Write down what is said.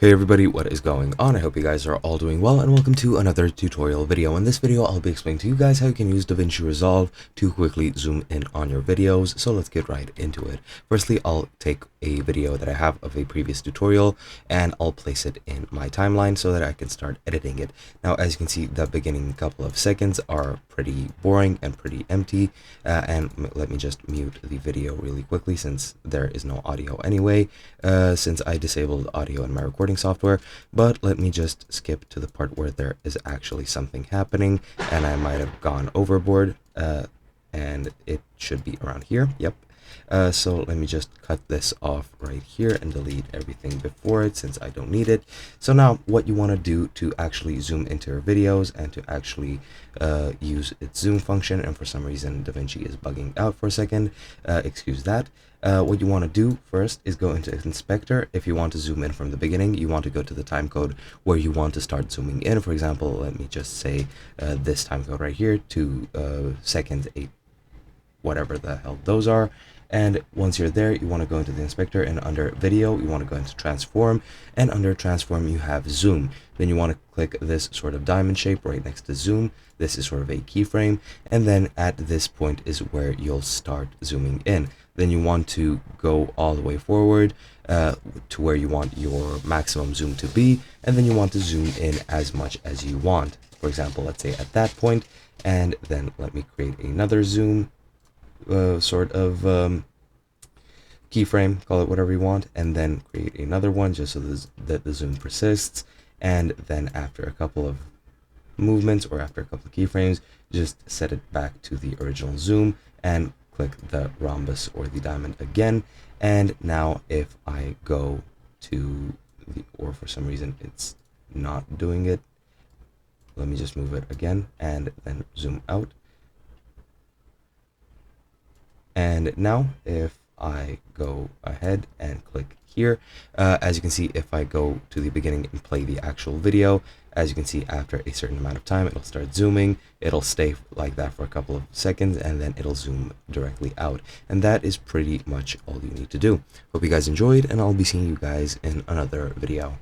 Hey everybody, what is going on? I hope you guys are all doing well, and welcome to another tutorial video. In this video, I'll be explaining to you guys how you can use Davinci Resolve to quickly zoom in on your videos. So let's get right into it. Firstly, I'll take a video that I have of a previous tutorial and I'll place it in my timeline so that I can start editing it. Now, as you can see, the beginning couple of seconds are pretty boring and pretty empty. And let me just mute the video really quickly since there is no audio anyway, since I disabled audio in my recording software. But let me just skip to the part where there is actually something happening and I might have gone overboard, and it should be around here. Yep. So let me just cut this off right here and delete everything before it since I don't need it. So now what you want to do to actually zoom into your videos and to actually use its zoom function, and for some reason Davinci is bugging out for a second, excuse that. What you want to do first is go into inspector. If you want to zoom in from the beginning, you want to go to the time code where you want to start zooming in. For example, let me just say this time code right here, 2 seconds 8, whatever the hell those are. And once you're there, you want to go into the inspector, and under video, you want to go into transform, and under transform, you have zoom. Then you want to click this sort of diamond shape right next to zoom. This is sort of a keyframe. And then at this point is where you'll start zooming in. Then you want to go all the way forward to where you want your maximum zoom to be. And then you want to zoom in as much as you want. For example, let's say at that point, and then let me create another zoom sort of keyframe, call it whatever you want, and then create another one just so that the zoom persists. And then after a couple of movements or after a couple of keyframes, just set it back to the original zoom and click the rhombus or the diamond again. And now if I go to the, or for some reason it's not doing it, let me just move it again and then zoom out. And now if I go ahead and click here, as you can see, if I go to the beginning and play the actual video, as you can see, after a certain amount of time, it'll start zooming. It'll stay like that for a couple of seconds, and then it'll zoom directly out. And that is pretty much all you need to do. Hope you guys enjoyed, and I'll be seeing you guys in another video.